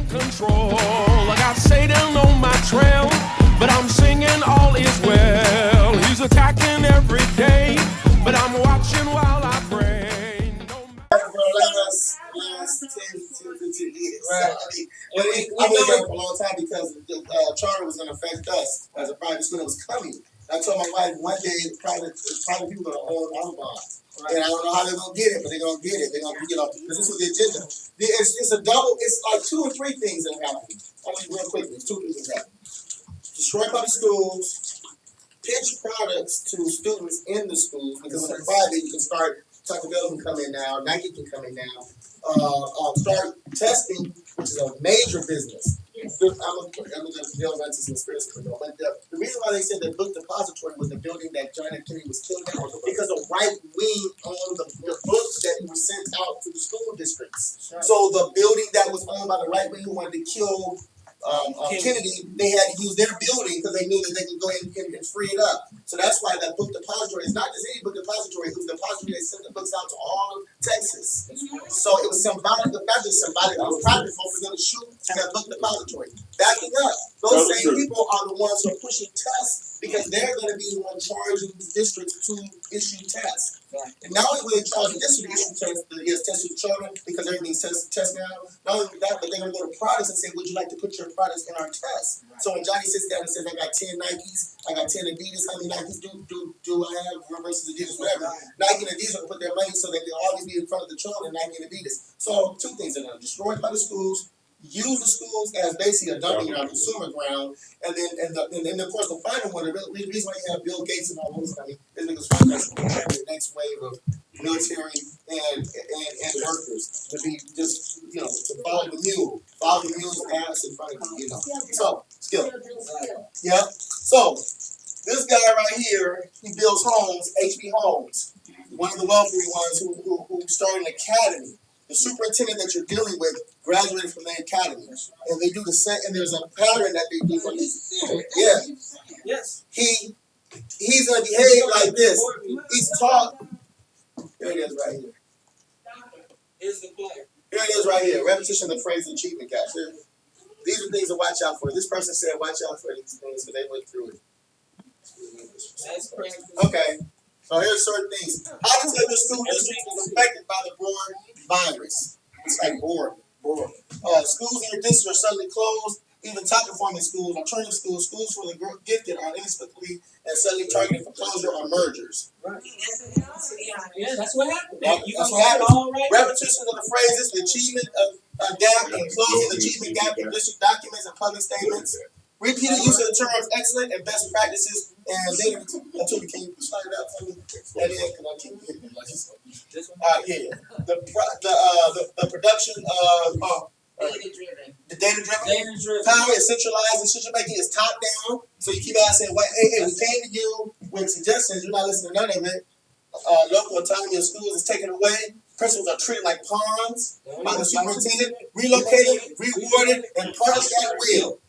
control. I got Satan on my trail, but I'm singing all is well. He's attacking every day, but I'm watching while I pray. Last 10 to 15 years. Right. I've been there for a long time because the charter was going to affect us as a private school that was coming. I told my wife one day private people are going to own our bonds. Right. And I don't know how they're going to get it, but they're going to get it. They're going to get it because this was the agenda. It's a double, it's like 2 or 3 things that are happening. I mean, real quickly, it's 2 things that happen. Destroy public schools, pitch products to students in the schools, because when they're private, you can start, Taco Bell can come in now, Nike can come in now. Start testing, which is a major business. Yes. I'm going to delve into some conspiracy for but the reason why they said that book depository was the building that John F. Kennedy was killed in was because the right wing owned the books that were sent out to the school districts. Right. So the building that was owned by the right wing who wanted to kill Kennedy, they had to use their building because they knew that they could go ahead and free it up. So that's why that book depository is not just any book depository. It was the depository that sent the books out to all of Texas. So it was symbolic. The fact is symbolic. It was practical for them to shoot that book depository. Backing up, those same people are the ones who are pushing tests because they're going to be the ones charging the districts to issue tests. Right. And not only will they charge the district to issue tests to the children because everything's test now, not only that, but they're going to go to products and say, would you like to put your products in our test? Right. So when Johnny sits down and says, I got 10 Nikes, I got 10 Adidas, how many Nikes do I have versus Adidas, whatever. Nike and Adidas will put their money so they can always be in front of the children, Nike and Adidas. So 2 things are going to destroy by the schools, use the schools as basically a dumping ground, consumer ground, and then of course the final one, the reason why you have Bill Gates and all those coming is because that's the next wave of military and workers to be just to follow the mule's ass in front of you, So skill. Yeah. So this guy right here, he builds homes, HB Homes, one of the wealthy ones who started an academy. The superintendent that you're dealing with graduated from the academy, and they do the same. And there's a pattern that they do from this. Yeah. Yes. He's gonna behave like this. He's taught. Here it is right here. Here's the player. Here it is right here. Repetition of phrase achievement gaps. These are things to watch out for. This person said, "Watch out for these things," because they went through it. That's correct. Okay. So here's certain things. How to tell your school district is affected by the board virus. It's like board. Schools in your district are suddenly closed. Even top-performing schools, alternative schools, schools for the gifted are inexplicably and suddenly targeted for closure or mergers. Right. Yeah, that's what happened. That's what happened. Repetition of the phrases, the achievement of gap and closing the achievement gap in district documents and public statements. Repeated use of the terms excellent and best practices and data. Can you slide it out for me? And then can I keep it? This one? Yeah. The production of the data-driven power is centralized. Decision-making is top-down. So you keep asking, hey, we came to you with suggestions. You're not listening to none of it. Local autonomy of schools is taken away. Principals are treated like pawns by the superintendent, relocated, rewarded, and punished at will.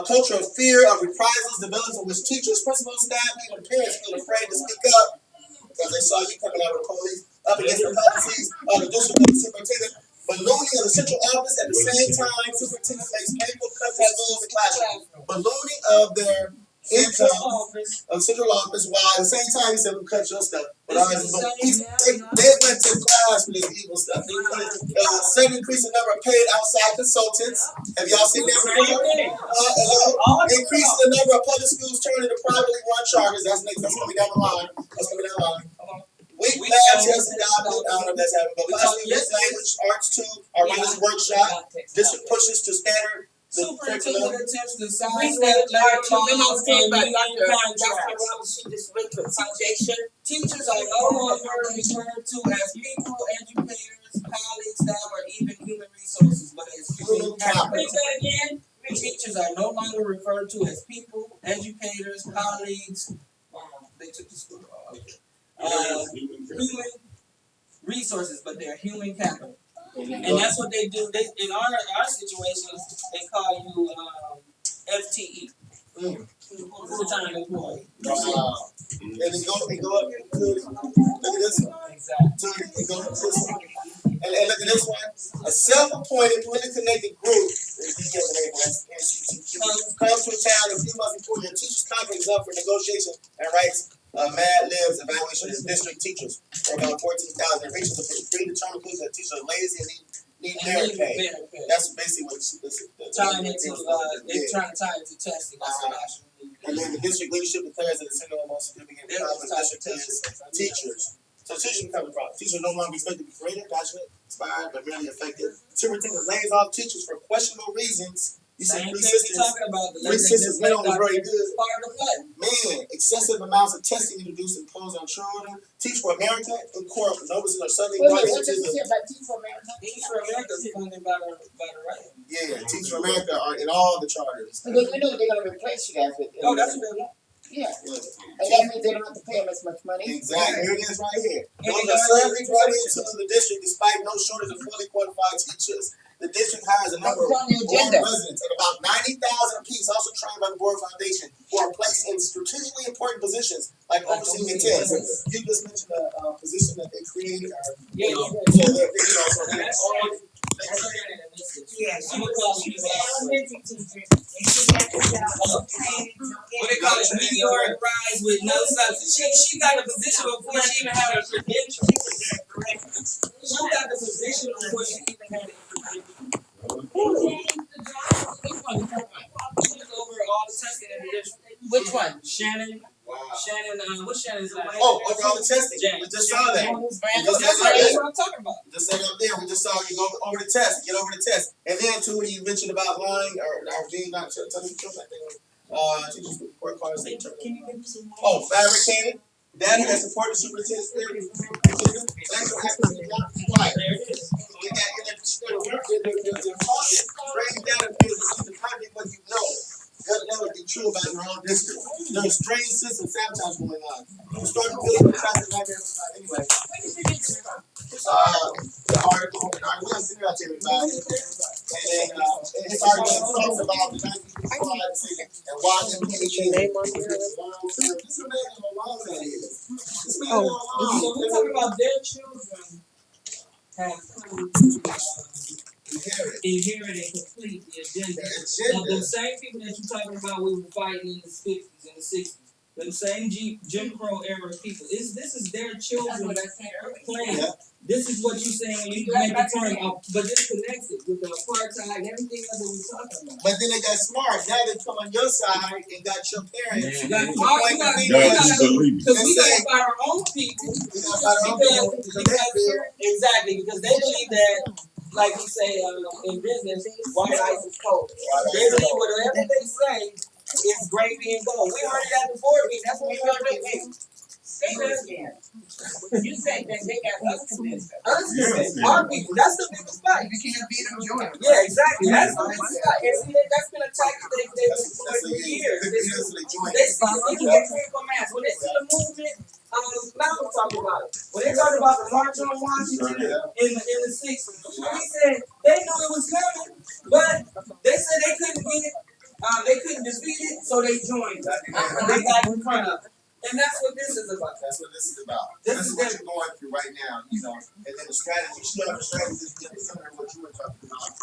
Culture of fear of reprisals develops in which teachers, principals, staff, even parents feel afraid to speak up because they saw you coming out with police up against the policies of the district of the superintendent. Ballooning of the central office at the same time, superintendent makes painful cuts at schools and classrooms. Ballooning of their income of central office, while at the same time he said, "We'll cut your stuff." But they went to class for this evil stuff. Sudden increase the number of paid outside consultants. Have y'all seen that before? Increase the number of public schools turning to privately run charters. That's coming down the line. Weak lab tests adopted. I don't know if that's happening, but possibly language, arts too, our writers workshop. District pushes to standard. Superintendent attempts to sign teachers are no longer referred to as people, educators, colleagues, staff, or even human resources, but as human capital. Teachers are no longer referred to as people, educators, colleagues. They took the school. Human resources, but they're human capital. And that's what they do. In our situations, they call you FTE. Full-time employee. Wow. And then go up. Look at this one. Exactly. And look at this one. A self-appointed, politically connected group is is up for negotiation and writes Mad Lib's evaluation of district teachers for about 14,000. It reaches a predetermined conclusion that teachers are lazy and need merit pay. That's basically what they're trying to tie it to testing. And then the district leadership declares that the single most significant problem in the district is teachers. So teachers become a problem. Teachers are no longer expected to be creative, passionate, inspired, but merely effective. Superintendent lays off teachers for questionable reasons. You see, three sisters went on very good. Man, excessive amounts of testing introduced and imposed on children. Teach for America in court. Notices are suddenly brought into the. Teach for America? Teach for America is funded by the right. Yeah, Teach for America are in all the charters. Because we know they're going to replace you guys with. Oh, that's what they want. Yeah. And that means they don't have to pay them as much money. Exactly. Here it is right here. Those are suddenly brought into the district despite no shortage of fully qualified teachers. The district hires a number of board residents at about 90,000 apiece, also trained by the board foundation, who are placed in strategically important positions like overseeing the test. You just mentioned a position that they created. Elementary teachers, and she got to training. What they call it, meteoric rise with no substance. She got the position before she even had her credentials. She got the position before she even had her credentials. Over all the testing in the district. Which one? Shannon. Wow. Shannon, what's Shannon's name? Oh, over all the testing. We just saw that. That's what I'm talking about. Just said up there, we just saw you go over the test, get over the test. And then too, you mentioned about lying or being not telling the truth, I think. Teachers report cards. Can you give me some more? Oh, fabricated. Data that support the superintendent's theory. Quiet. There it is. So we got they're talking. Bring data to copy what you know. That would be true about your own district. There's a strange system sabotage going on. You start to build the traffic like anyway. The article, we'll send it out to everybody. And then this article talks about the 1955 and why the name on here. This is amazing how long that is. This is how long. So we're talking about their children have inherit and complete the agenda of the same people that you're talking about we were fighting in the 50s and the 60s. The same Jim Crow era people. This is their children playing. Yeah. This is what you're saying when you make the term, but this connects it with the apartheid and everything else that we're talking about. But then they got smart. Now they come on your side and got your parents. Because we Believe it. gotta fight our own people. Exactly, because they believe that, like we say in business, white ice is cold. They believe whatever they say is gravy and gold. We heard it at the board meeting. That's what we heard it. Say that again. You say that they got us convinced. Our people. That's the biggest fight. You can't beat them, join them. Yeah, exactly. That's the biggest fight. And see, that's been a tactic they've employed for years. They see critical mass. When they see the movement, Malcolm talked about it. When they talked about the March on Washington in the 60s, he said they knew it was coming, but they said they couldn't get it. They couldn't defeat it, so they joined. They got in front of it. And that's what this is about. That's what this is about. This is what you're going through right now, you know. And then the strategy, you still have a strategy that's similar to what you were talking about.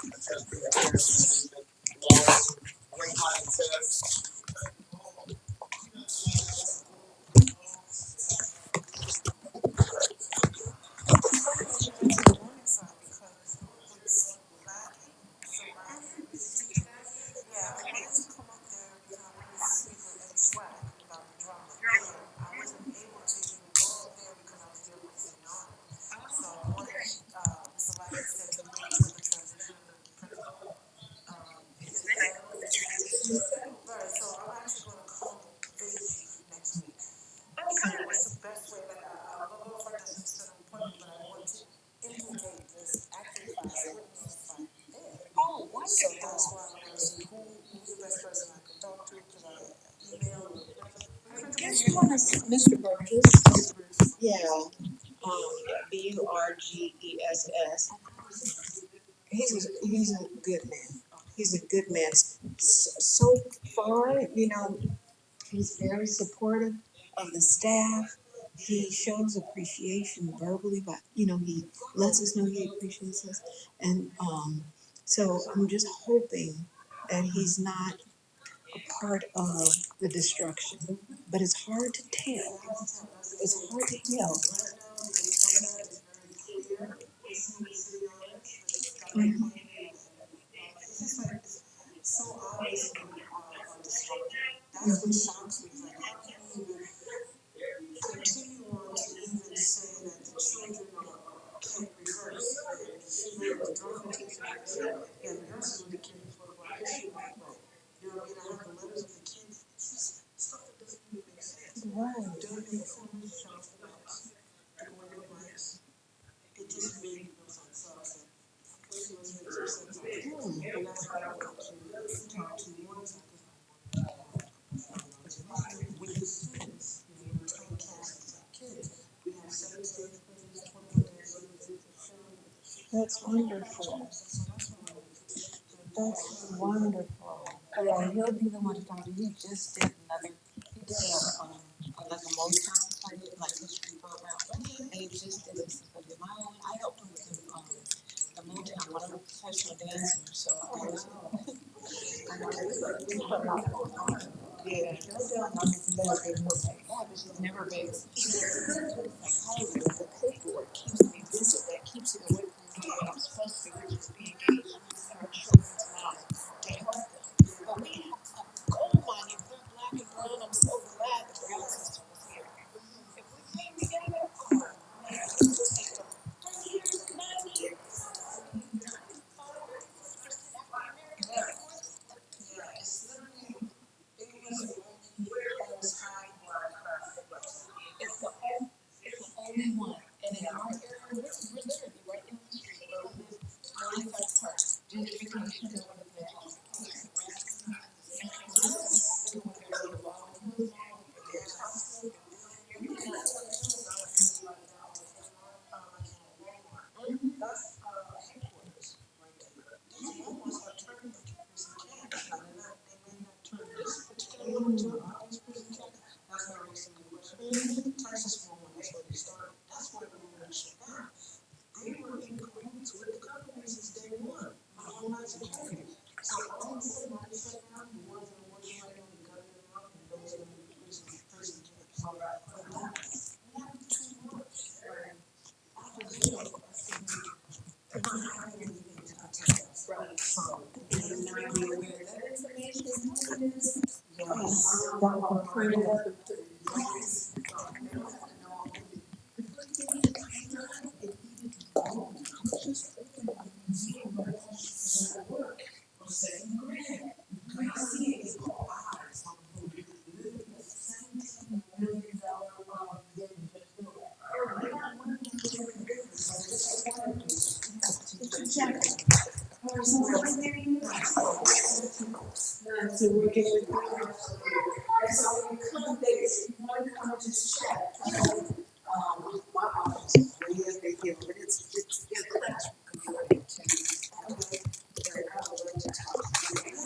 So that's why I was who's the best person I could talk to, because I email Mr. Burgess. Yeah. Burgess. He's a good man. He's a good man. So far, he's very supportive of the staff. He shows appreciation verbally, but he lets us know he appreciates us. And so I'm just hoping that he's not a part of the destruction, but it's hard to tell. It's hard to tell. Mhm. So obvious that's what shocks me. Like, how can you even continue on to even say that the children can't rehearse? The girlfriend takes it back and says, yeah, rehearsal with the kids for the issue, but you know what I mean? I have the letters of the kids. It's just stuff that doesn't even make sense. Right. During the performance, Charles Wells, the one of Black's, it just made no sense. So I said, okay, let's make some sense out of it. And that's why I want to talk to you one time. With the students, you know, we're trying to cast kids. We have 7 stage plays, 21 days, That's wonderful. That's wonderful. Yeah, he'll be the one to talk to. He just did another, he did like a longtime play, like history program. And he just did a symphony of my own. I helped him with the Motown, one of the professional dancers. So I was, we put a lot going on. Yeah, he'll do nothing better than he'll say, yeah, but she's never been. Like, Hollywood, the clipboard keeps me busy. That keeps it away from doing what I'm supposed to do, which is be engaged in our children's lives to help them. But we have a gold mine. If they're black and brown, I'm so glad the rail system was here. If we came together, oh man, it would take them 3 years, 9 years. It's the only one. And in our area, we're literally right in the street where we live, 95 Park. Gentrification is one of the Texas for one, that's where they started. That's where everyone shut down. They were in cahoots with the government since day one. Homeland Security. So all of a sudden, when they shut down, the ones that were working right now, they got them out, and those that were in prison camps. But that was too much. After the show, they're not having anything to protect us. Right. So, they did not be aware that information is moving. Yes. That one printed up. So we're getting with and so when you come, they want to come just chat. My office is way up the hill, but it's a classroom community too. But I would love to talk to you.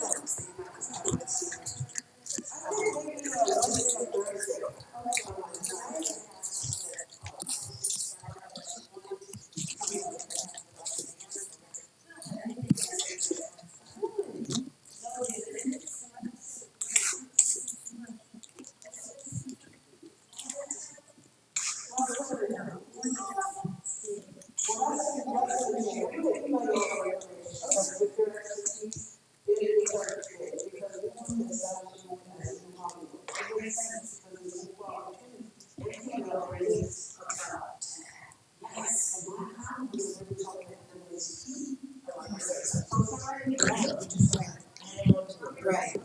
Right.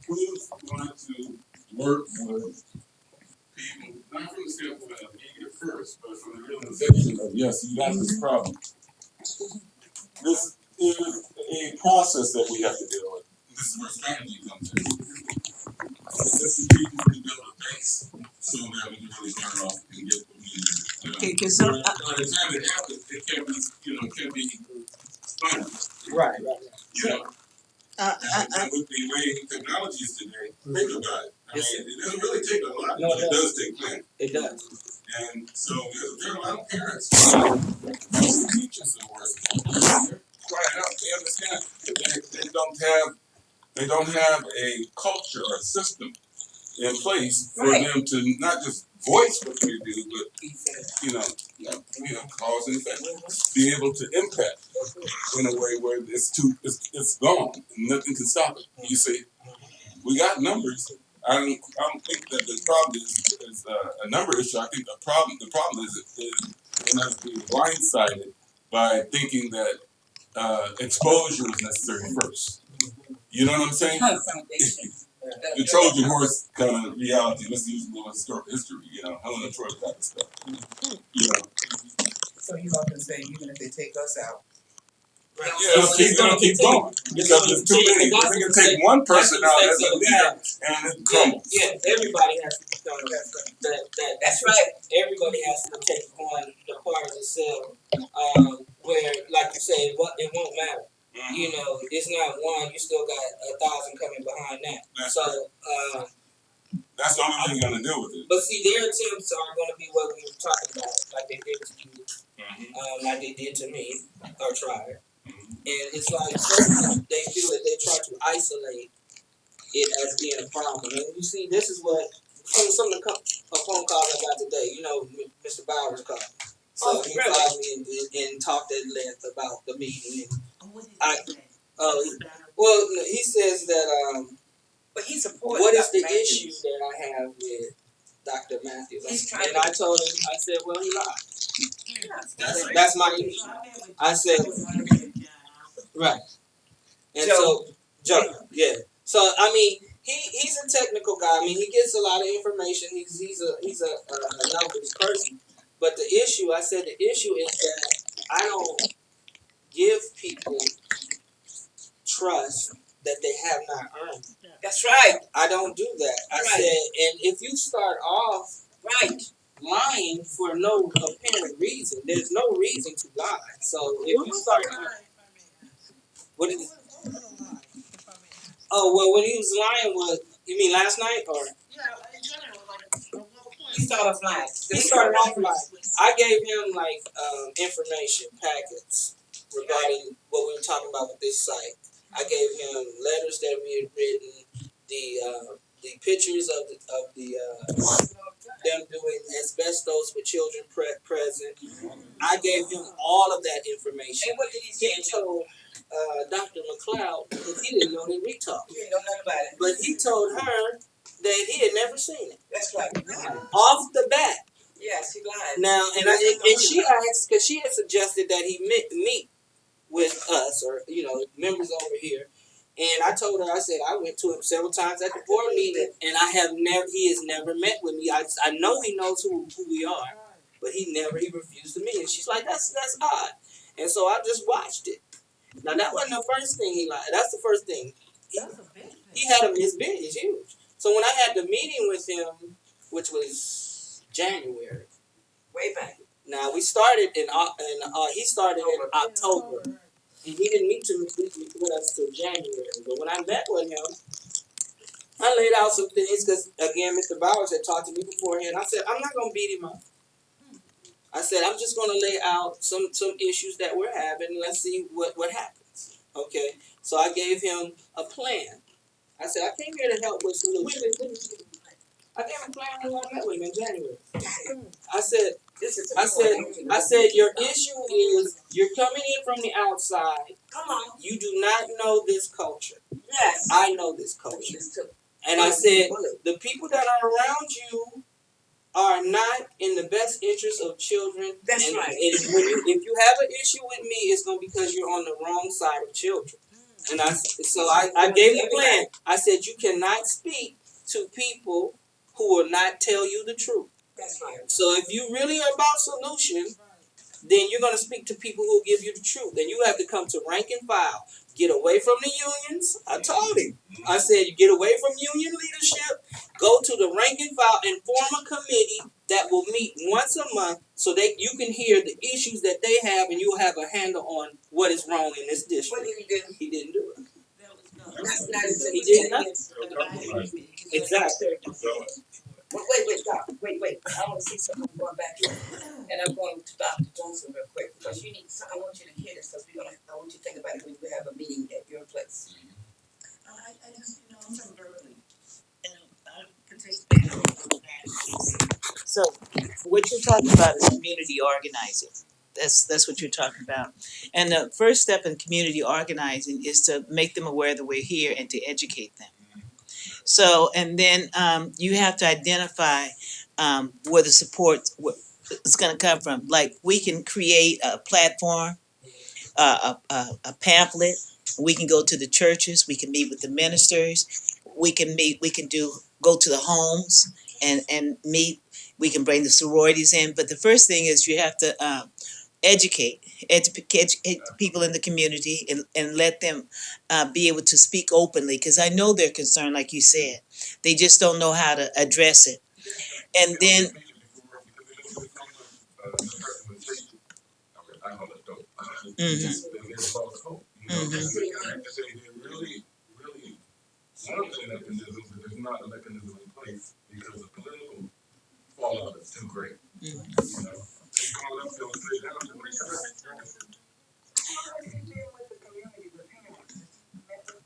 Who's going to work with people, not from the standpoint of immediate first, but from the realization of, yes, you got this problem. This is a process that we have to deal with. This is where strategy comes in. This is strategically build a base so that we can really start off and get what we need to do. Okay, because By the time it happens, it can be, can be fun. right. You know? And with the way technology is today, think about it. I mean, it doesn't really take a lot, but it does take planning. It does. And so there are a lot of parents, teachers who are crying out. They understand that they don't have a culture or a system in place for them to not just voice what they do, but cause and effect, be able to impact in a way where it's gone and nothing can stop it. You see, we got numbers. I don't think that the problem is a number issue. I think the problem is us being blindsided by thinking that exposure is necessary first. You know what I'm saying? The Trojan horse kind of reality. Let's use a little historical history. Helena Troy type of stuff. So you often say, even if they take us out. Right. Yeah, it'll keep going because there's too many. If they can take one person out as a leader, and it crumbles. Yeah, everybody has to become that's right. Everybody has to take on the part of itself, where, like you say, it won't matter. Mm-hmm. It's not one. You still got 1,000 coming behind that. That's the only thing you're gonna do with it. But see, their attempts are going to be what we were talking about, like they did to you, like they did to me, or tried. And it's like they feel that they try to isolate it as being a problem. And you see, this is what some of the phone calls I got today. Mr. Bowers called. So he called me and talked at length about the meeting. He says that. But he supports. What is the issue that I have with Dr. Matthews? And I told him, I said, well, he lied. That's my issue. I said, right. And Joe, yeah. So I mean, he's a technical guy. I mean, he gets a lot of information. He's a numbers person. But the issue is that I don't give people trust that they have not earned. That's right. I don't do that. I said, and if you start off lying for no apparent reason, there's no reason to lie. So if you start, what did? Oh well, when he was lying, you mean last night or? Yeah, in general, like at what point? He started off lying. I gave him information packets regarding what we were talking about with this site. I gave him letters that we had written, the pictures of them doing asbestos with children present. I gave him all of that information. And what did he say? He told Dr. McLeod, because he didn't know that we talked. He didn't know nothing about it. But he told her that he had never seen it. That's right. Off the bat. Yes, he lied. Now, and she asked, because she had suggested that he meet with us or members over here, and I told her, I said I went to him several times at the board meeting, and he has never met with me. I know he knows who we are, but he refused to meet. And she's like, that's odd. And so I just watched it. Now that wasn't the first thing he lied. That's the first thing. He had his bid is huge. So when I had the meeting with him, which was January, way back. Now we started he started in October, and he didn't meet with us till January. But when I met with him, I laid out some things because again, Mr. Bowers had talked to me beforehand. I said I'm not going to beat him up. I said I'm just going to lay out some issues that we're having, and let's see what happens. Okay, so I gave him a plan. I said I came here to help with solutions. I gave him a plan when I met with him in January. I said your issue is you're coming in from the outside. Come on. You do not know this culture. Yes. I know this culture. And I said the people that are around you are not in the best interest of children. That's right. And if you have an issue with me, it's going to be because you're on the wrong side of children. And I gave him a plan. I said you cannot speak to people who will not tell you the truth. That's right. So if you really are about solution, then you're going to speak to people who will give you the truth. And you have to come to rank and file. Get away from the unions. I told him. I said, you get away from union leadership, go to the rank and file and form a committee that will meet once a month so that you can hear the issues that they have and you'll have a handle on what is wrong in this district. What did he do? He didn't do it. He did nothing. Exactly. Wait, stop. Wait. I want to see something. back here. And I'm going to Dr. Johnson real quick, because you need, so I want you to hear this, because I want you to think about it when we have a meeting at your place. I just, I'm from Berkeley, and I participate in that. So, what you're talking about is community organizing. That's what you're talking about. And the first step in community organizing is to make them aware that we're here and to educate them. So, and then you have to identify where the support is going to come from. Like, we can create a platform, a pamphlet. We can go to the churches. We can meet with the ministers. We can meet. We can go to the homes and meet. We can bring the sororities in. But the first thing is you have to educate people in the community and let them be able to speak openly, because I know they're concerned, like you said. They just don't know how to address it. And then one of the mechanisms, but there's not a mechanism in place because the political fallout is too great. You know, they call up, they'll straight down to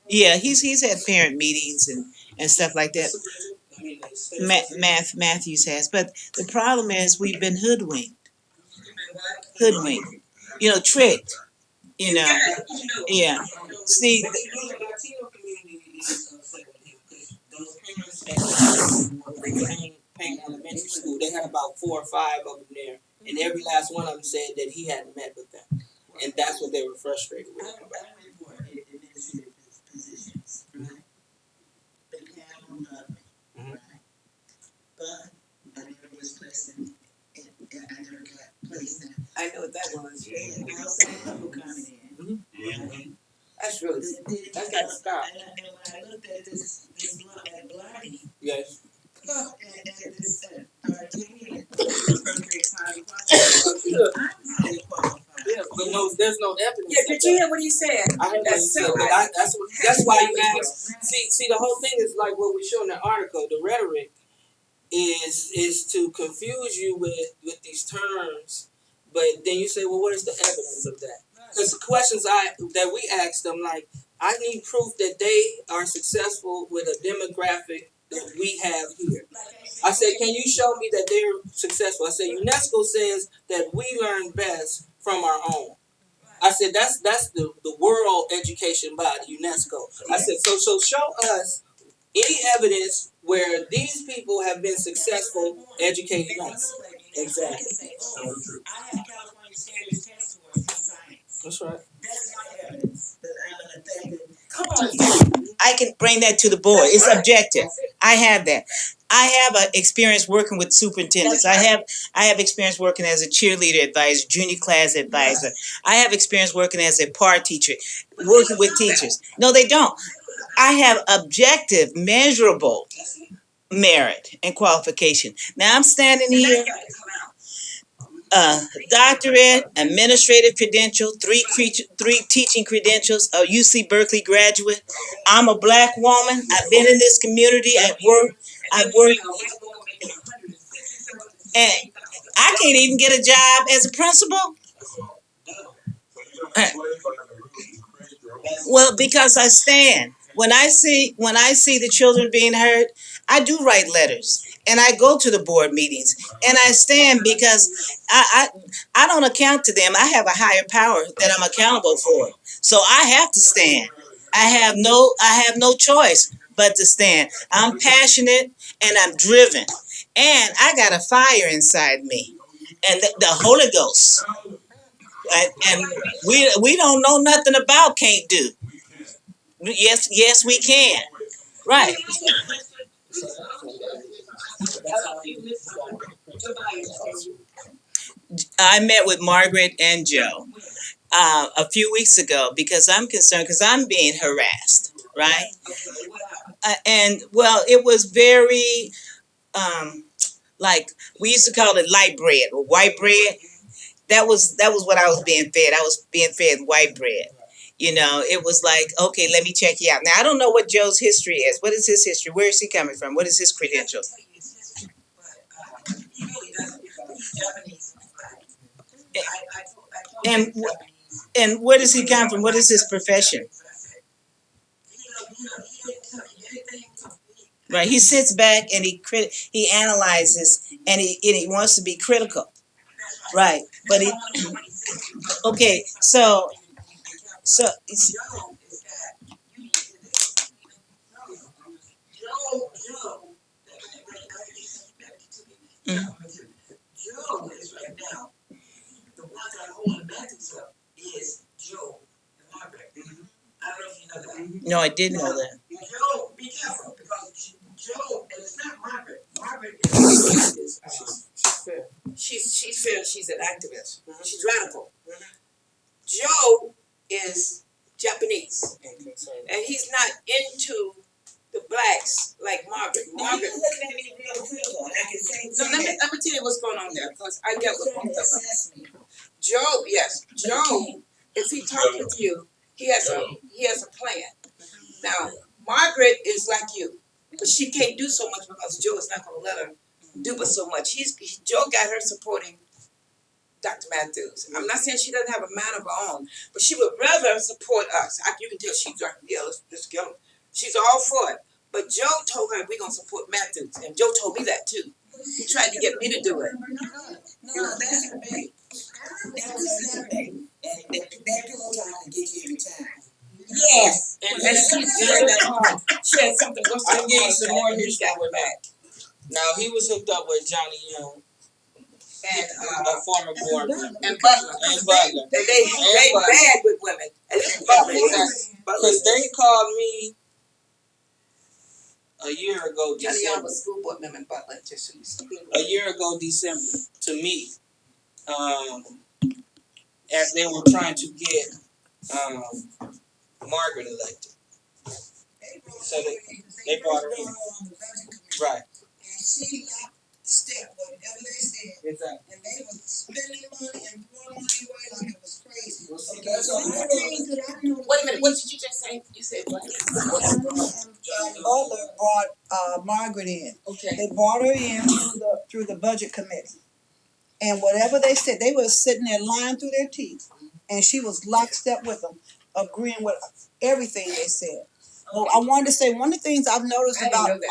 yeah, he's had parent meetings and stuff like that. Matthews has, but the problem is we've been hoodwinked, tricked. Yeah. See, The Latino community is upset with him, because those parents at Payne Elementary School, they had about 4 or 5 of them there, and every last one of them said that he hadn't met with them, and that's what they were frustrated with him about. Administrative positions, right? They have them up, right? But I never was placed in I never got placed in. I know what that was. Outside people coming in. Mm-hmm. That's really, that's got to stop. And when I looked at this at Blarney, Yes. and this Artinian, highly qualified. I'm highly qualified. Yeah, but no, there's no evidence. Yeah, did you hear what he said? I heard what he said, but that's why you ask. See, the whole thing is like what we show in the article. The rhetoric is to confuse you with these terms, but then you say, well, what is the evidence of that? Because the questions that we ask them, like, I need proof that they are successful with a demographic that we have here. I said, can you show me that they're successful? I said, UNESCO says that we learn best from our own. I said, that's the world education body, UNESCO. I said, so show us any evidence where these people have been successful educating us. Exactly. I have California Standards Test Scores in science. That's right. That's my evidence that I'm an effective. Come on. I can bring that to the board. It's objective. I have that. I have experience working with superintendents. I have experience working as a cheerleader advisor, junior class advisor. I have experience working as a PAR teacher, working with teachers. No, they don't. I have objective, measurable merit and qualification. Now I'm standing here, doctorate, administrative credential, three teaching credentials, a UC Berkeley graduate. I'm a black woman. I've been in this community. I've worked, and I can't even get a job as a principal. Well, because I stand. When I see the children being hurt, I do write letters and I go to the board meetings and I stand, because I don't account to them. I have a higher power that I'm accountable for. So I have to stand. I have no choice but to stand. I'm passionate and I'm driven. And I got a fire inside me. And the Holy Ghost. And we don't know nothing about can't do. Yes, we can. Right. I met with Margaret and Joe a few weeks ago because I'm concerned, because I'm being harassed, right? And well, it was very like we used to call it light bread or white bread. That was what I was being fed. I was being fed white bread. It was like, okay, let me check you out. Now, I don't know what Joe's history is. What is his history? Where is he coming from? What is his credentials? Japanese. I told And him Japanese. and where does he come from? What is his profession? He didn't tell me anything. Right. He sits back and he analyzes and he wants to be critical. Right. But he okay. So it's, Joe is that you need to do this. Joe, Joe is right now. The ones that are holding the matches up is Joe and Margaret. I don't know if you know that. no, I didn't know that. Joe, be careful because Joe, and it's not Margaret. Margaret is she's fair. She's an activist. She's radical. Joe is Japanese, and he's not into the blacks like Margaret. Margaret. looking at me real critical, and I can say So let me tell you what's going on there, because I get what both of them. Joe, yes, Joe. If he talking to you, he has a plan. Now, Margaret is like you, but she can't do so much because Joe is not going to let her do but so much. Joe got her supporting Dr. Matthews. I'm not saying she doesn't have a mind of her own, but she would rather support us. You can tell she's like, yeah, let's go. She's all for it. But Joe told her we're gonna support Matthews, and Joe told me that too. He tried to get me to do it. no, that's a debate. That was a debate. And that pillow talk can get you every time. Yes. And she said that she had something. I gave you some more history got with back. Now he was hooked up with Johnny Young, And a former board member, and Butler. and Butler. And they bad with women. At least Butler. Because they called me a year ago, Johnny Young December. was school board member in Butler. Just A year ago, December, to meet, as they were trying to get Margaret elected. So they brought her in. Right. And she locked step, whatever they said. Exactly. And they were spending money and throwing money away like it was crazy. Okay, So I think that I know. Wait a minute. What did you just say? You said what? Butler brought Margaret in. Okay. They brought her in through the budget committee. And whatever they said, they were sitting there lying through their teeth. And she was lockstep with them, agreeing with everything they said. Well, I wanted to say one of the things I've noticed about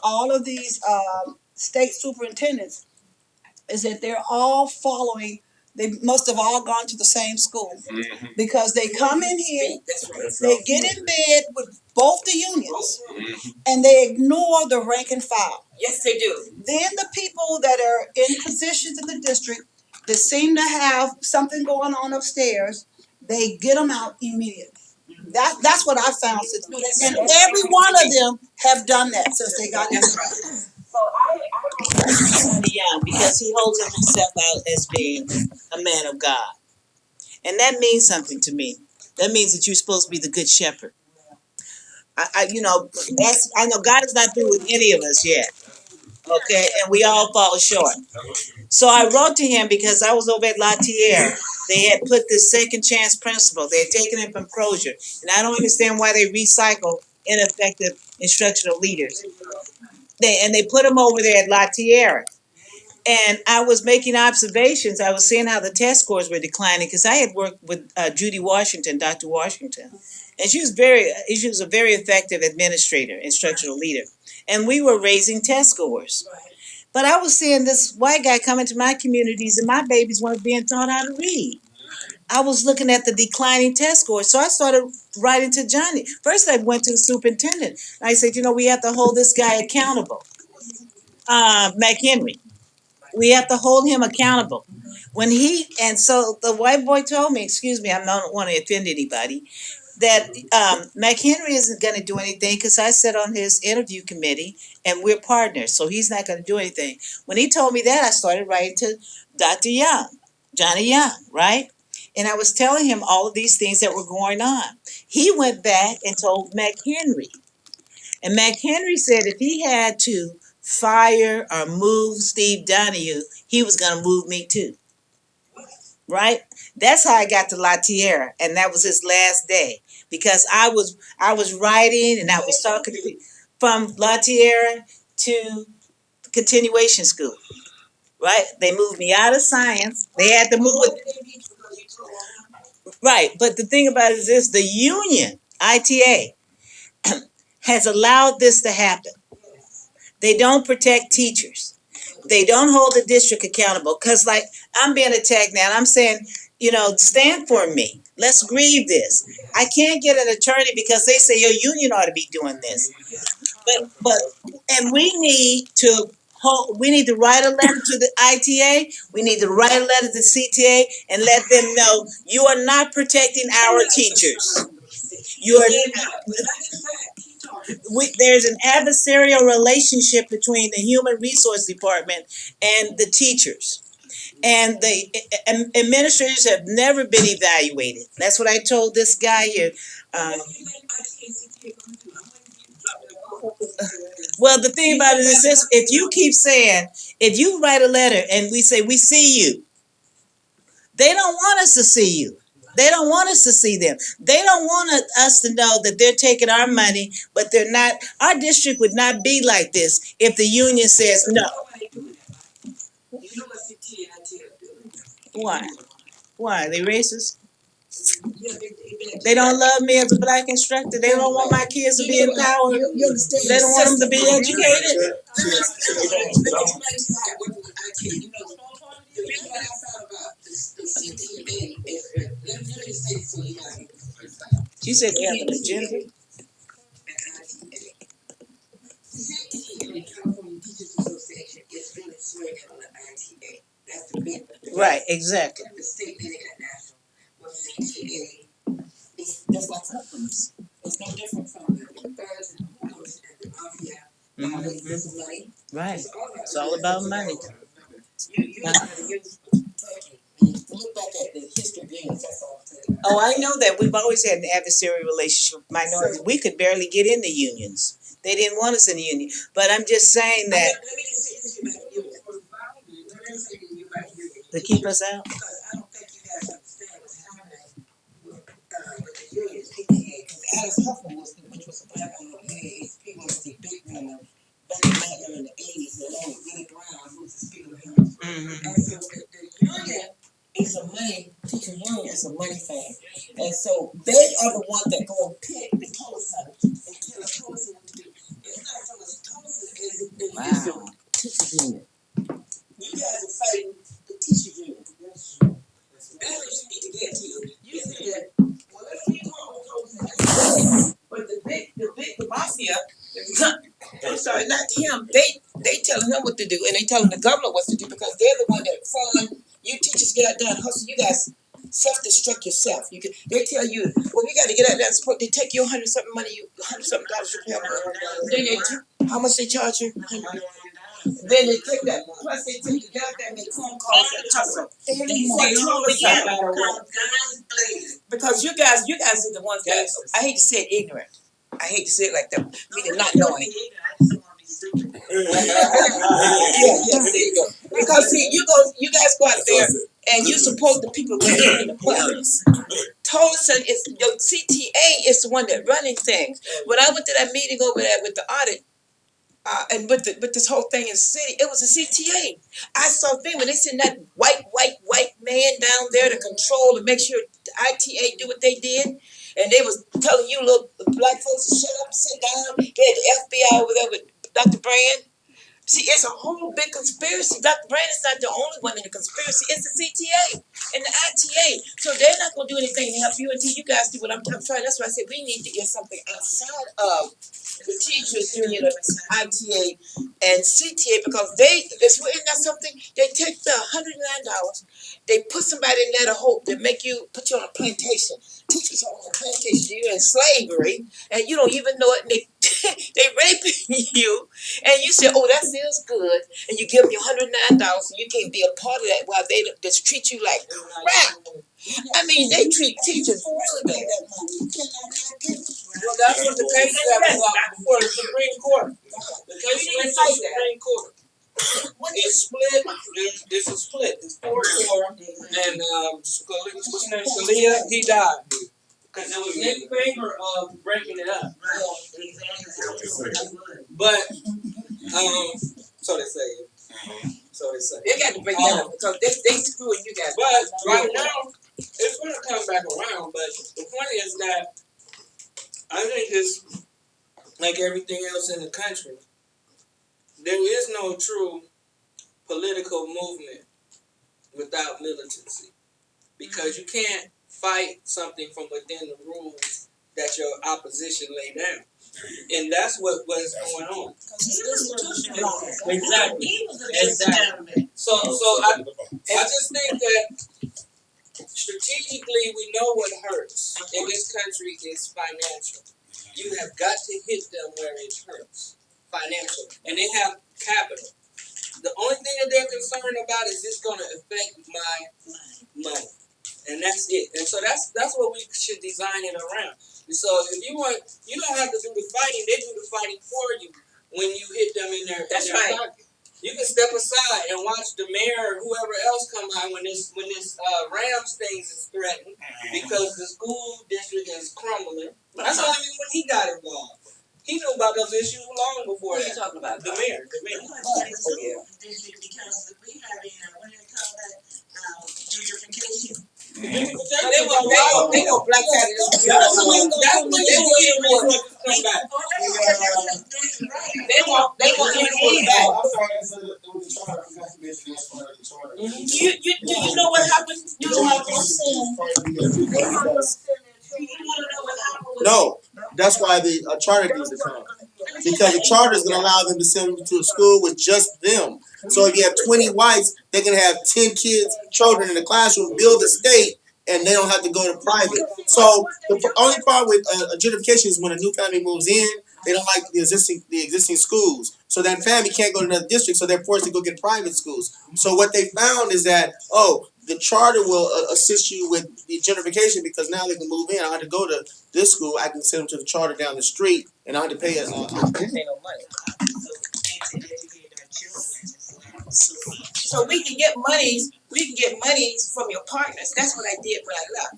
all of these state superintendents is that they're all following. They must have all gone to the same school because they come in here, they get in bed with both the unions, and they ignore the rank and file. Yes, they do. Then the people that are in positions in the district that seem to have something going on upstairs, they get them out immediately. That's what I found since, and every one of them have done that since they got in. So I Johnny Young because he holds himself out as being a man of God, and that means something to me. That means that you're supposed to be the good shepherd. I know God is not through with any of us yet. Okay, and we all fall short. So I wrote to him because I was over at La Tierra. They had put this second chance principle. They had taken it from Crozier. And I don't understand why they recycle ineffective instructional leaders. They put them over there at La Tierra. And I was making observations. I was seeing how the test scores were declining because I had worked with Judy Washington, Dr. Washington. And she was a very effective administrator, instructional leader. And we were raising test scores. But I was seeing this white guy come into my communities and my babies weren't being taught how to read. I was looking at the declining test scores. So I started writing to Johnny. First I went to the superintendent. I said, we have to hold this guy accountable. McHenry. We have to hold him accountable. So the white boy told me, excuse me, I don't want to offend anybody, that McHenry isn't going to do anything because I sit on his interview committee and we're partners, so he's not going to do anything. When he told me that, I started writing to Dr. Young, Johnny Young, right? And I was telling him all of these things that were going on. He went back and told McHenry. And McHenry said if he had to fire or move Steve Donahue, he was going to move me too. Right? That's how I got to La Tierra, and that was his last day because I was writing and I was talking to from La Tierra to continuation school, right? They moved me out of science. They had to move with, right. But the thing about it is this: the union, ITA, has allowed this to happen. They don't protect teachers. They don't hold the district accountable. Because, like, I'm being attacked now, and I'm saying, stand for me. Let's grieve this. I can't get an attorney because they say your union ought to be doing this. And we need to write a letter to the ITA. We need to write a letter to CTA and let them know you are not protecting our teachers. You are. There's an adversarial relationship between the human resource department and the teachers. And the administrators have never been evaluated. That's what I told this guy here. Well, the thing about it is this: if you keep saying, if you write a letter and we say we see you, they don't want us to see you. They don't want us to see them. They don't want us to know that they're taking our money, but they're not. Our district would not be like this if the union says no. Why? Why? They racist? They don't love me as a black instructor. They don't want my kids to be empowered. They don't want them to be educated. She said they have an agenda. Right, exactly. That's like supplements. It's no different from the birds and the horse and the mafia. It's money. Right. It's all about money. You look back at the history of unions, that's all I'm saying. Oh, I know that. We've always had an adversarial relationship with minorities. We could barely get in the unions. They didn't want us in the union. But I'm just saying that. Let me just say this about the unions. To keep us out? Because I don't think you guys understand what's happening with the unions, PTA. Because Alice Huffman, which was a black woman, AASP, was the big man back in the 80s, along with Willie Brown, who was the Speaker of the House. And so the union is a money, teacher union is a money thing. And so they are the ones that go and pick the Tulsa and tell the Tulsa what to do. It's not so much Tulsa as it is the teacher union. You guys are fighting the teacher union. That's what you need to get to. You said, well, let's keep on Tulsa. But the mafia, I'm sorry, not him. They telling him what to do, and they telling the governor what to do because they're the one that fund. You teachers get out there and hustle. You guys self-destruct yourself. They tell you, well, we got to get out there and support. They take you $100 something money, $100 something you pay them. Then how much they charge you? Then they take that. Plus they take you get out there and make phone calls and hustle. Because you guys are the ones that I hate to say it ignorant. I hate to say it like that. We did not know it. Yeah, there you go. Because see, you guys go out there and you support the people who are in the police. Tulsa is your CTA is the one that running things. When I went to that meeting over there with the audit, and with this whole thing in the city, it was a CTA. I saw them when they sent that white man down there to control and make sure the ITA do what they did. And they was telling you little black folks to shut up and sit down. They had the FBI over there with Dr. Brand. See, it's a whole big conspiracy. Dr. Brand is not the only one in the conspiracy. It's the CTA and the ITA. So they're not going to do anything to help you until you guys do what I'm trying. That's why I said we need to get something outside of the teachers union of ITA and CTA because isn't that something? They take the $109, they put somebody in there to hope to put you on a plantation. Teachers are on a plantation, you're in slavery, and you don't even know it, and they raping you, and you say, oh, that feels good, and you give them your $109, and you can't be a part of that while they just treat you like crap. I mean, they treat teachers really bad. Well, that's what the case that was before the Supreme Court. The case went to the Supreme Court. It's split. It's a split. It's 4-4, and Scalia, he died because it was in favor of breaking it up. But so they say. So they say. They got to bring that up because they screwing you guys. But right now, it's gonna come back around. But the point is that I think it's like everything else in the country. There is no true political movement without militancy, because you can't fight something from within the rules that your opposition lay down, and that's what was going on. Exactly. Exactly. So I just think that strategically we know what hurts in this country is financial. You have got to hit them where it hurts, financial, and they have capital. The only thing that they're concerned about is it's going to affect my money, and that's it. And so that's what we should design it around. And so if you want, you don't have to do the fighting; they do the fighting for you when you hit them in their pocket. You can step aside and watch the mayor or whoever else come out when this Rams things is threatened because the school district is crumbling. That's only when he got involved. He knew about those issues long before that. What are you talking about? The mayor. Because we have what do they call that? Gentrification. They want black That's when they will come back. They want Inglewood back. I'm sorry, so the charter, we got to mention that's part of the charter. You know what happened? You know what I'm saying? No, that's why the charter needs to come. Because the charter is going to allow them to send them to a school with just them. So if you have 20 whites, they can have 10 kids, children in the classroom, build a state, and they don't have to go to private. So the only problem with gentrification is when a new family moves in, they don't like the existing schools. So that family can't go to another district, so they're forced to go get private schools. So what they found is that, the charter will assist you with the gentrification because now they can move in. I don't have to go to this school. I can send them to the charter down the street, and I don't have to pay it. So we can get monies. We can get monies from your partners. That's what I did when I left.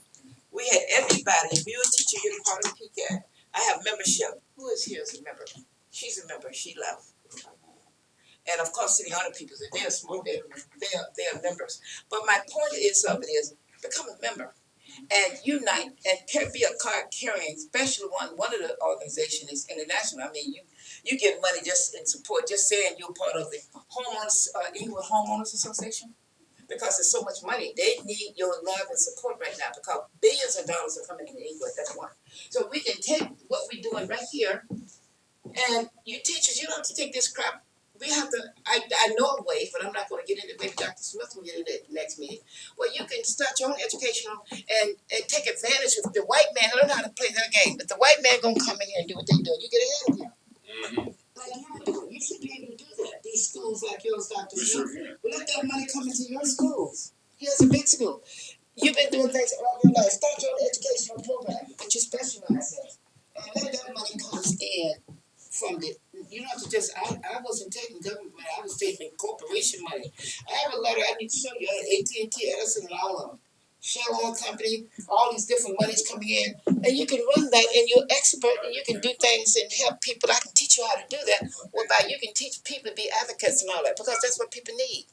We had everybody. If you're a teacher, you're part of PCAT. I have membership. Who is here as a member? She's a member. She left. And of course, the other people, they're small. They're members. But my point is become a member and unite and be a card carrying, especially one of the organizations is international. I mean, you get money just in support, just saying you're part of the Inglewood Homeowners Association, because there's so much money. They need your love and support right now because billions of dollars are coming into Inglewood. That's one. So we can take what we're doing right here, and you teachers, you don't have to take this crap. We have to, I know a way, but I'm not going to get into it. Maybe Dr. Smith will get into it next meeting. Well, you can start your own educational and take advantage of the white man. I don't know how to play their game, but the white man going to come in here and do what they do. You get ahead of him. Like you do. You should be able to do that. These schools like yours, Dr. Smith, let that money come into your schools. Here's a big school. You've been doing things all your life. Start your own educational program that you specialize in. And let that money come in from the, you don't have to just, I wasn't taking government money, I was taking corporation money. I have a letter I need to show you, I had AT&T, Edison, and all of them. Shell Oil Company, all these different monies coming in, and you can run that, and you're expert, and you can do things and help people. I can teach you how to do that, whereby you can teach people to be advocates and all that, because that's what people need.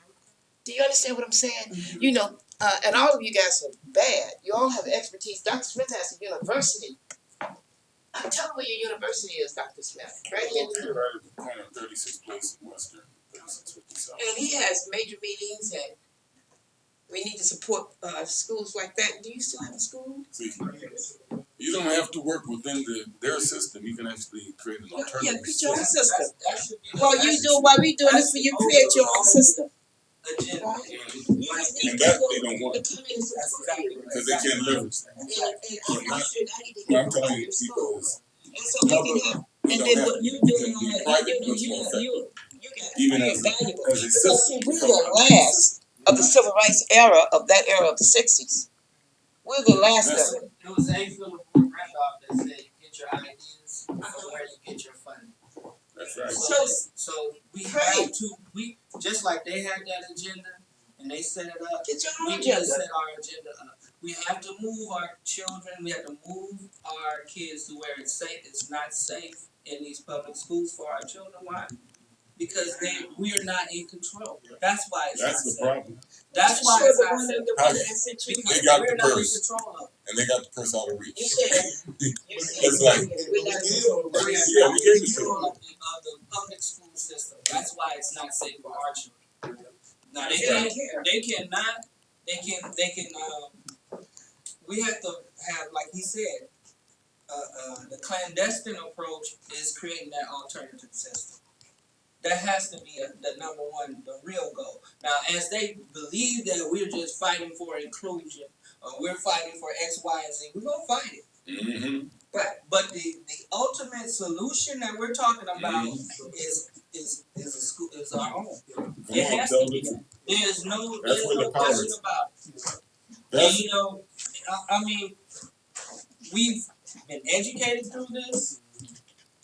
Do you understand what I'm saying? You know, and all of you guys are bad. You all have expertise. Dr. Smith has a university. I'm telling you where your university is, Dr. Smith. Right here. Right at the corner of 36th Place in Western, 3657. And he has major meetings, and we need to support schools like that. Do you still have a school? See, you don't have to work within their system. You can actually create an alternative. Yeah, create your own system. Well, you do while we doing this for you, create your own system. And that they don't want because they can't leverage that. What I'm telling you, people is And then what you doing, even as a system. we're the last of the civil rights era, of that era of the 60s. We're the last of it. It was A. Philip Randolph that said, "Get your ideas from where you get your funding." That's right. So we have to, just like they had that agenda and they set it up, Get your own we agenda. can set our agenda up. We have to move our children, we have to move our kids to where it's safe. It's not safe in these public schools for our children. Why? because we are not in control. That's why it's That's not the safe. problem. That's why Sure, it's the not one safe. that I sent you. Because They got we're the not in purse. control of it. And they got the purse out of reach. You said, It's like, we're not in control. We're yeah, not we in gave it to control them. of the public school system. That's why it's not safe for our children. Now They don't care. they cannot, we have to have, like he said, the clandestine approach is creating that alternative system. That has to be the number one, the real goal. Now, as they believe that we're just fighting for inclusion, or we're fighting for X, Y, and Z, we're gonna fight it. Mm-hmm. But the ultimate solution that we're talking about is a school, is our own. It has to be. There's no question about it. And you know, I mean, we've been educated through this.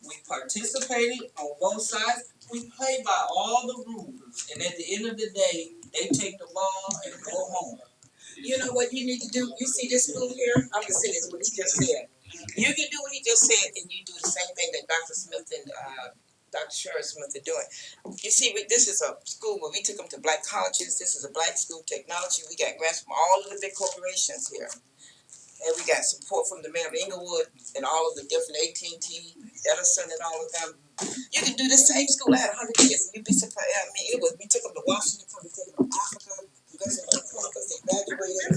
We participated on both sides. We play by all the rules, and at the end of the day, they take the ball and go home. You know what you need to do? You see this school here? I'm gonna say this what he just said. You can do what he just said, and you do the same thing that Dr. Smith and Dr. Sherry Smith are doing. You see, this is a school where we took them to black colleges. This is a black school of technology. We got grants from all of the big corporations here. And we got support from the mayor of Inglewood and all of the different AT&T, Edison, and all of them. You can do the same school. I had 100 kids, and you'd be surprised. I mean, we took them to Washington, we took them to Africa, we got some Quakers, they graduated.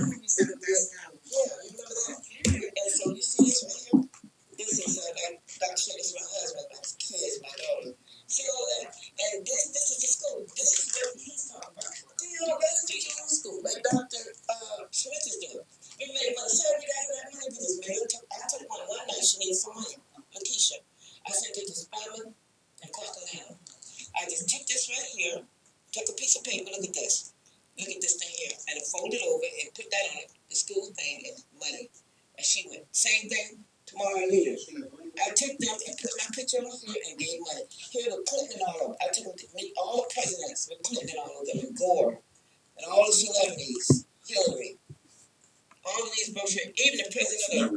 Yeah, you remember that? And so you see this right here? This is Dr. Sherry, this is my husband, my kids, my daughter. See all that? And this is the school. This is what he's talking about. Do you know that's teaching in school, like Dr. Smith is doing? We made money. So we got that money because I took one night, she needed some money. Lakeisha. I sent it to Spelman and Costellano. I just took this right here, took a piece of paper, look at this. Look at this thing here. And I folded over and put that on it, the school thing and money. And she went, same thing, tomorrow leaders. I took them and put my picture on here and gave money. Here the Clinton and all of them. I took them to meet all the presidents with Clinton and all of them, and Gore, and all the celebrities, Hillary. All of these brochures, even the president of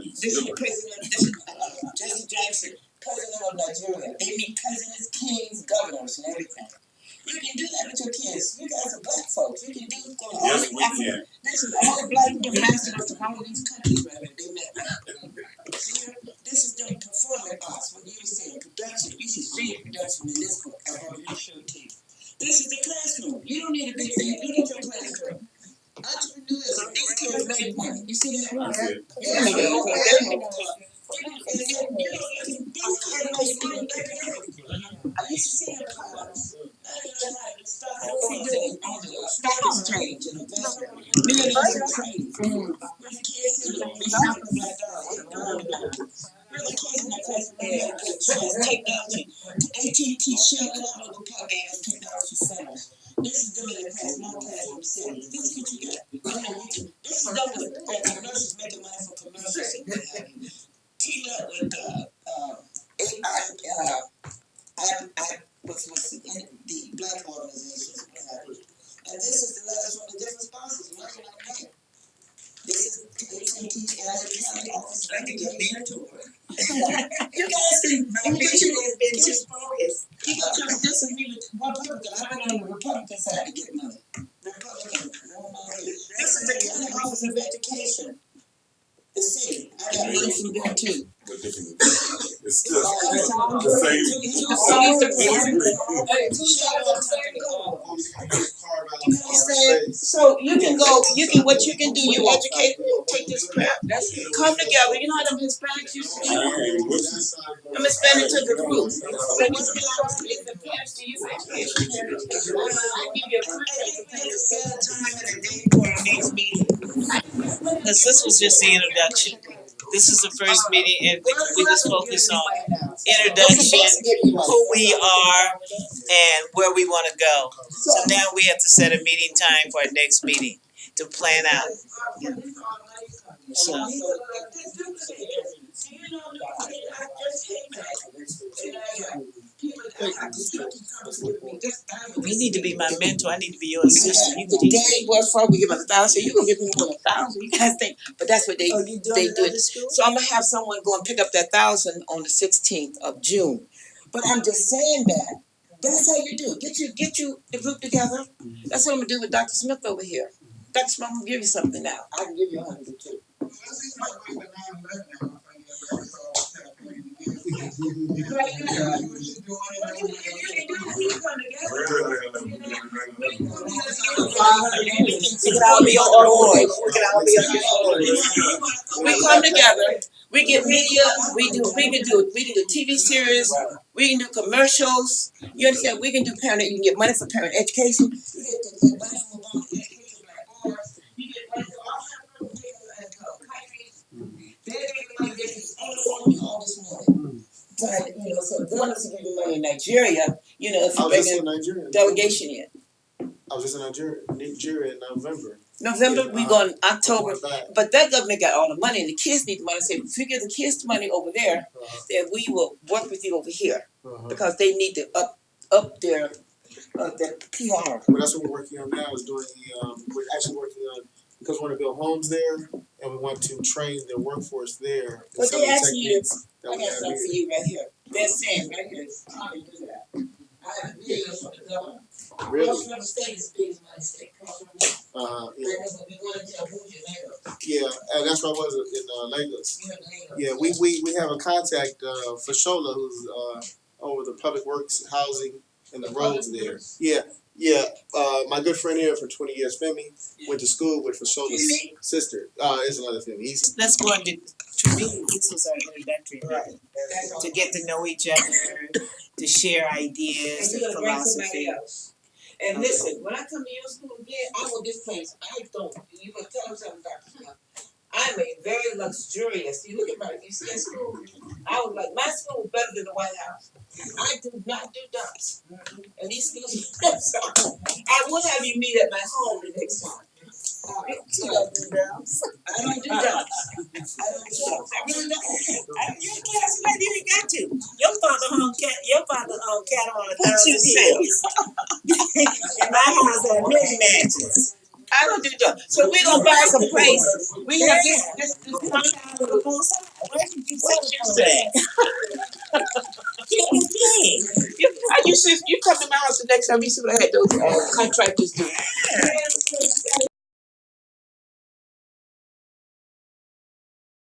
Jesse Jackson, president of Nigeria. They meet presidents, kings, governors, and everything. You can do that with your kids. You guys are black folks. You can do go to all Yes, the we can. This is all the black ambassadors of all of these countries right here. They met. See, this is them performing arts. When you were saying production, you should see the production in this book. I've already showed to you. This is the classroom. You don't need a big thing. You need your classroom. Entrepreneurs, these kids make money. You see that? Yeah, you know, these kids make money every day. I used to see them cars. Stock exchange and investment. Millionaires in trading. When the kids see them, we stop them like dogs. Really kids in the class, technology. AT&T Shell and all of the pub gas technology centers. This is them in the class, not classroom settings. This is what you got. This is them with commercials, making money for commercials and what have you. Team up with what's the black organizations, what have you. And this is the letters from the different sponsors, nothing like that. This is AT&T County Office Record Mentor. You guys can picture this business focus. You got your this is me with Republican. I've been on the Republican side to get money. Republican. This is the county office of education. The city. I got money from there too. It's still the same. You understand? So you can go, what you can do, you educate, take this crap, come together, you know how them Hispanics used to do? I'm Hispanic to the group. So what's the parents do you say? I give you a set a time and a date for our next meeting. Because this was just the introduction. This is the first meeting, and we just focus on introduction, who we are, and where we want to go. So now we have to set a meeting time for our next meeting to plan out. So. You need to be my mentor. I need to be your assistant. You can teach me. What for? We give us 1,000. You gonna give me more than 1,000? You guys think? But that's what they do. It. So I'm gonna have someone go and pick up that 1,000 on the 16th of June. But I'm just saying that That's how you do it. Get you the group together. That's what I'm gonna do with Dr. Smith over here. Dr. Smith, I'm gonna give you something now. I can give you 100 too. We can all be on board. We can all be on board. We come together. We get media. We can do TV series. We can do commercials. You understand? We can do parent. You can get money for parent education. You get money for education black boys. You get money for all kinds of countries. They're giving money. They're all this money. But so they want us to give you money in Nigeria. If you bring a delegation in. I was just in Nigeria in November. We go in October, but that government got all the money, and the kids need the money. So if you give the kids the money over there, then we will work with you over here because they need to up their PR. Well, that's what we're working on now. Is doing we're actually working on because we want to build homes there, and we want to train the workforce there. But they asking you, I got something for you right here. They're saying right here, how to do that. I have videos from the governor. Really? Cross River State is big as my state. Cross River. Yeah. That's what we going to tell Bougie Lagos. Yeah, and that's where I was in Lagos. You have Lagos. Yeah, we have a contact for Shola who's over the public works, housing, and the roads there. Yeah. My good friend here for 20 years, Femi, went to school with Fashola's sister. Is another Femi. Let's go into. To me, this was our introductory meeting to get to know each other, to share ideas and philosophy. And listen, when I come to your school again, I want this place. You gonna tell them something, Dr. Smith. I'm a very luxurious. You look at you see that school? I was like, my school was better than the White House. I do not do dumps. And these schools, I will have you meet at my home the next time. I don't do dumps. I really don't. You're a class lady, you ain't got to. Your father owned cattle on a thousand hills. In my house are many mansions. I don't do dumps. So we're gonna buy some place. We have this Where did you say you come to my house the next time you see what I had those contractors do.